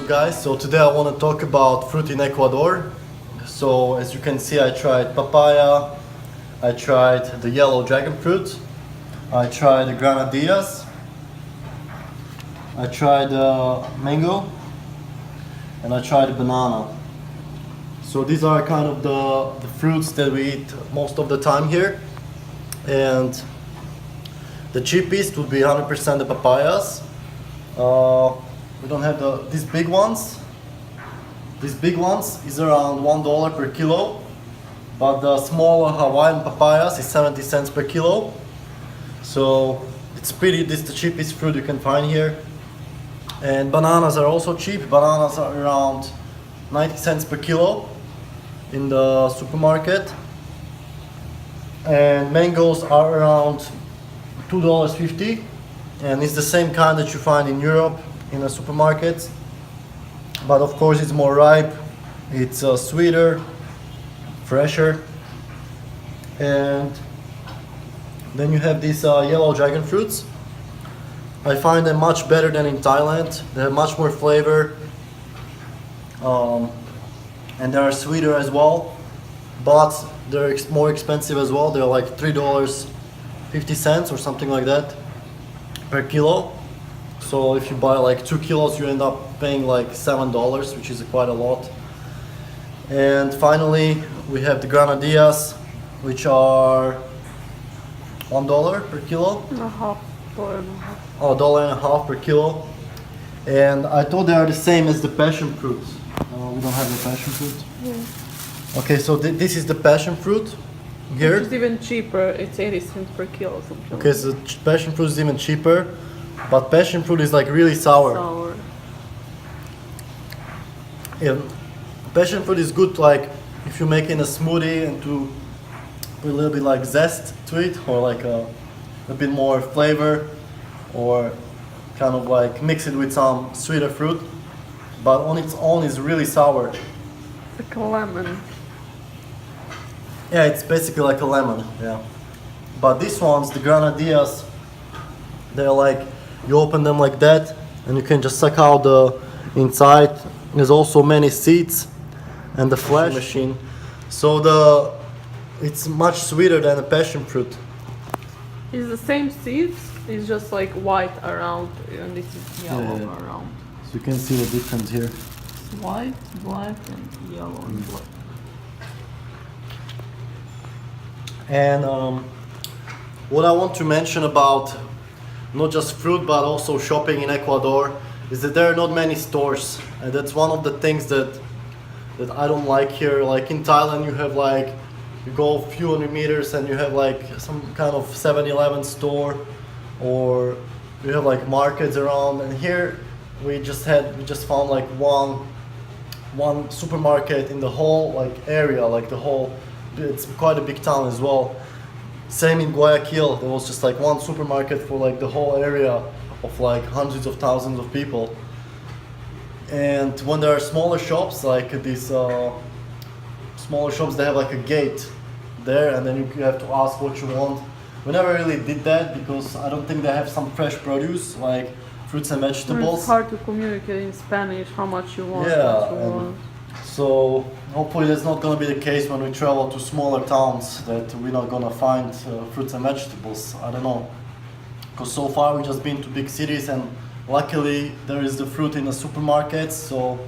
guys? So today I want to talk about fruit in Ecuador. So as you can see, I tried papaya, I tried the yellow dragon fruit, I tried the granadillas, I tried mango, and I tried banana. So these are kind of the fruits that we eat most of the time here. And the cheapest would be 100% the papayas. We don't have these big ones. These big ones is around $1 per kilo, but the smaller Hawaiian papayas is 70 cents per kilo. So this is the cheapest fruit you can find here. And bananas are also cheap. Bananas are around 90 cents per kilo in the supermarket. And mangoes are around $2.50, and it's the same kind that you find in Europe in the supermarkets, but of course it's more ripe, it's sweeter, fresher. And then you have these yellow dragon fruits. I find them much better than in Thailand. They have much more flavor, and they are sweeter as well, but they're more expensive as well. They're like $3.50 or something like that per kilo. So if you buy like 2 kilos, you end up paying like $7, which is quite a lot. And finally, we have the granadillas, which are $1 per kilo. Oh, $1.50 per kilo. And I thought they are the same as the passion fruit. We don't have the passion fruit. Yeah. Okay, so this is the passion fruit here. Which is even cheaper. It's 80 cents per kilo. Something. Okay, so passion fruit is even cheaper, but passion fruit is like really sour. Sour. Yeah, passion fruit is good like if you're making a smoothie and to put a little bit like zest to it, or like a bit more flavor, or kind of like mix it with some sweeter fruit. But on its own is really sour. Like a lemon. Yeah, it's basically like a lemon, yeah. But these ones, the granadillas, they're like, you open them like that, and you can just suck out the inside. There's also many seeds and the flesh machine. So it's much sweeter than a passion fruit. It's the same seeds. It's just like white around, and this is yellow Yeah. around. So you can see the difference here. It's white, black, and yellow and black. And what I want to mention about not just fruit but also shopping in Ecuador is that there are not many stores, and that's one of the things that I don't like here. Like in Thailand, you have like, you go a few hundred meters and you have like some kind of 7-Eleven store, or you have like markets around. And here we just found like one supermarket in the whole like area, like the whole. It's quite a big town as well. Same in Guayaquil, there was just like one supermarket for like the whole area of like hundreds of thousands of people. And when there are smaller shops, like these smaller shops, they have like a gate there, and then you have to ask what you want. We never really did that because I don't think they have some fresh produce like fruits and vegetables. It's hard to communicate in Spanish how much you want. Yeah, what you want. So hopefully that's not going to be the case when we travel to smaller towns, that we're not going to find fruits and vegetables. I don't know, because so far we've just been to big cities, and luckily there is the fruit in the supermarkets. So,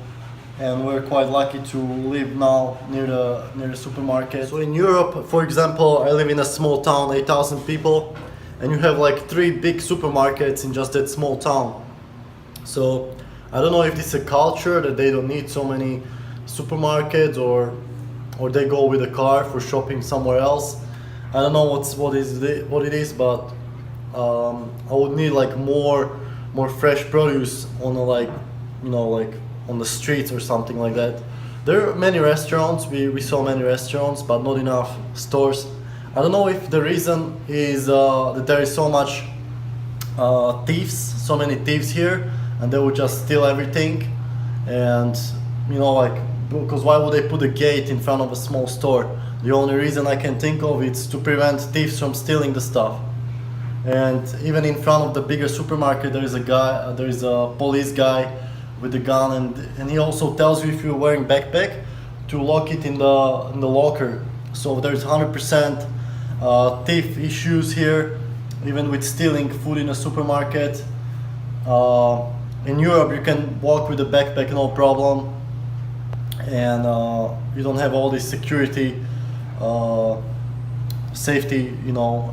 and we're quite lucky to live now near the supermarket. So in Europe, for example, I live in a small town, 8,000 people, and you have like 3 big supermarkets in just that small town. So I don't know if this is a culture that they don't need so many supermarkets, or they go with a car for shopping somewhere else. I don't know what it is, but I would need like more fresh produce on a, like, you know, like on the streets or something like that. There are many restaurants, we saw many restaurants, but not enough stores. I don't know if the reason is that there is so much so many thieves here, and they would just steal everything. And you know, like, because why would they put a gate in front of a small store? The only reason I can think of is to prevent thieves from stealing the stuff. And even in front of the bigger supermarket, there is a police guy with the gun, and he also tells you if you're wearing backpack to lock it in the locker. So there's 100% thief issues here, even with stealing food in a supermarket. In Europe, you can walk with a backpack no problem, and you don't have all these security, safety,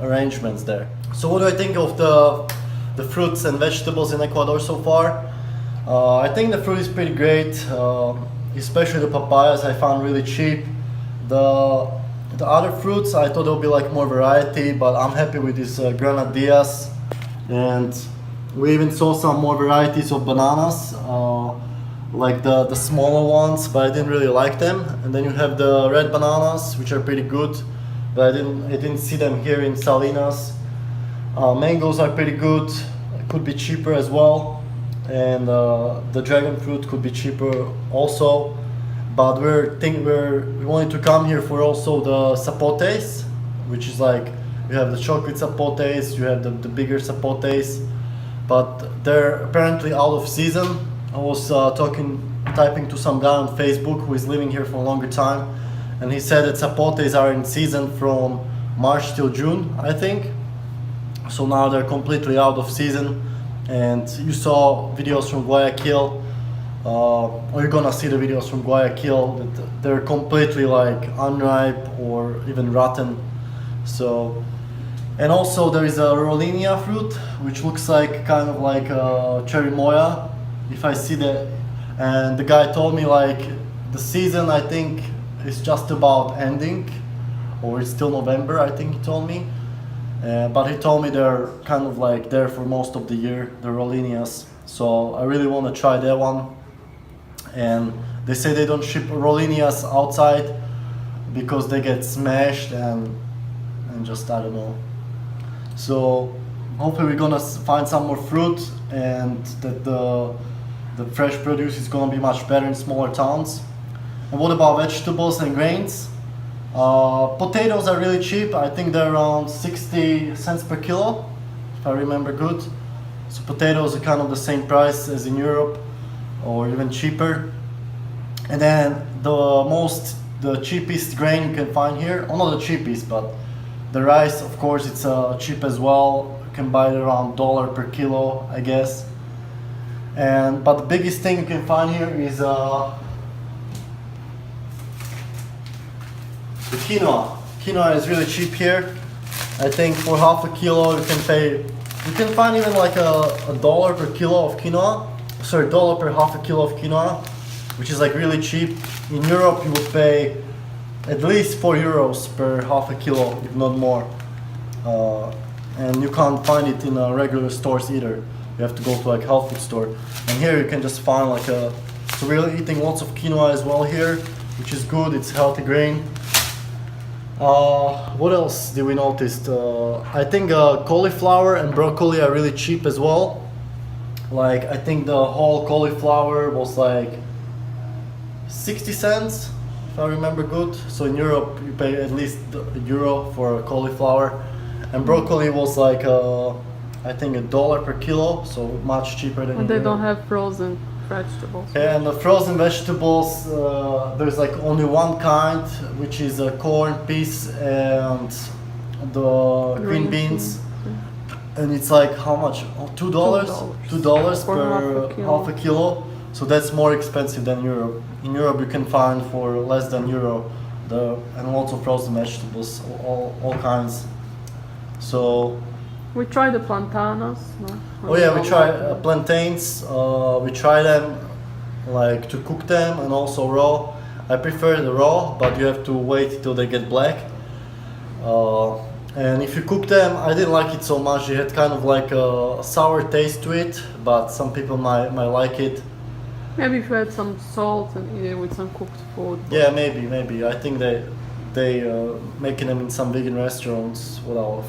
arrangements there. So what do I think of the fruits and vegetables in Ecuador so far? I think the fruit is pretty great, especially the papayas I found really cheap. The other fruits I thought there'll be like more variety, but I'm happy with these granadillas, and we even saw some more varieties of bananas, like the smaller ones, but I didn't really like them. And then you have the red bananas, which are pretty good, but I didn't see them here in Salinas. Mangoes are pretty good, could be cheaper as well, and the dragon fruit could be cheaper also. But we wanted to come here for also the zapotes, which is like you have the chocolate zapotes, you have the bigger zapotes, but they're apparently out of season. I was typing to some guy on Facebook who is living here for a longer time, and he said that zapotes are in season from March till June, I think. So now they're completely out of season, and you saw videos from Guayaquil, or you're gonna see the videos from Guayaquil that they're completely like unripe or even rotten. So, and also there is a Rollinia fruit, which looks like kind of like a cherry moya, if I see that. And the guy told me like the season I think is just about ending, or it's still November, I think he told me. But he told me they're kind of like there for most of the year, the Rollinias. So I really want to try that one. And they say they don't ship Rollinias outside because they get smashed and just, I don't know. So hopefully we're gonna find some more fruit, and that the fresh produce is gonna be much better in smaller towns. And what about vegetables and grains? Potatoes are really cheap. I think they're around 60 cents per kilo, if I remember good. So potatoes are kind of the same price as in Europe, or even cheaper. And then the cheapest grain you can find here, not the cheapest, but the rice, of course, it's cheap as well. You can buy it around $1 per kilo, I guess. But the biggest thing you can find here is the quinoa. Quinoa is really cheap here. I think for half a kilo you can find even like $1 per kilo of quinoa. Sorry, $1 per half a kilo of quinoa, which is like really cheap. In Europe you would pay at least €4 per half a kilo, if not more. And you can't find it in regular stores either. You have to go to like health food store. And here you can just find like so we're eating lots of quinoa as well here, which is good, it's healthy grain. What else did we notice? I think cauliflower and broccoli are really cheap as well. Like I think the whole cauliflower was like 60 cents, if I remember good. So in Europe you pay at least €1 for cauliflower, and broccoli was like I think $1 per kilo, so much cheaper than. And they Europe. don't have frozen vegetables. And the frozen vegetables, there's like only one kind, which is corn, peas, and the green beans. And it's like how much? Oh, $2? $2 For per half a kilo. So that's more expensive than Europe. In Europe you can find for less than €1 and lots of frozen vegetables, all kinds. So. We tried the plantanas. No? Oh yeah, we try plantains. We try them like to cook them and also raw. I prefer the raw, but you have to wait till they get black. And if you cook them, I didn't like it so much. It had kind of like a sour taste to it, but some people might like it. Maybe if you had some salt and eat it with some cooked food. Yeah, maybe. I think they making them in some vegan restaurants.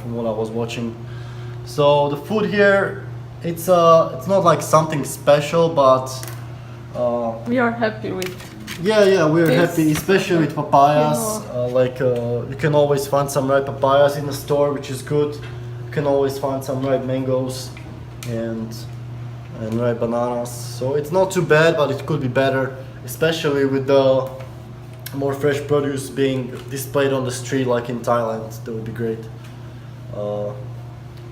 From what I was watching. So the food here, it's not like something special, but We are happy with. Yeah, we're This- happy, especially with papayas. You can always find some ripe papayas in the store, which is good. You can always find some ripe mangoes, and and ripe bananas. So it's not too bad, but it could be better, especially with the more fresh produce being displayed on the street like in Thailand. That would be great.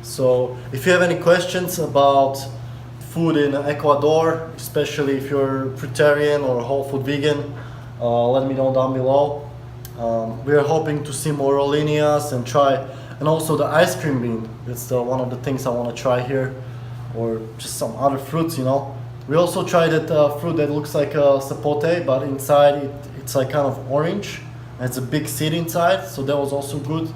So if you have any questions about food in Ecuador, especially if you're fruitarian or whole food vegan, let me know down below. We are hoping to see more rollinas and try, and also the ice cream bean. That's one of the things I want to try here, or just some other fruits, you know. We also tried that fruit that looks like a sapote, but inside it's like kind of orange, and it's a big seed inside, so that was also good.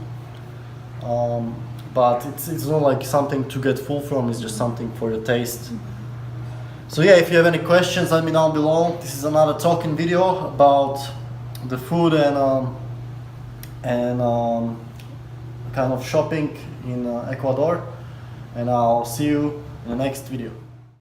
But it's not like something to get full from, it's just something for your taste. So yeah, if you have any questions, let me know down below. This is another talking video about the food and kind of shopping in Ecuador, and I'll see you in the next video.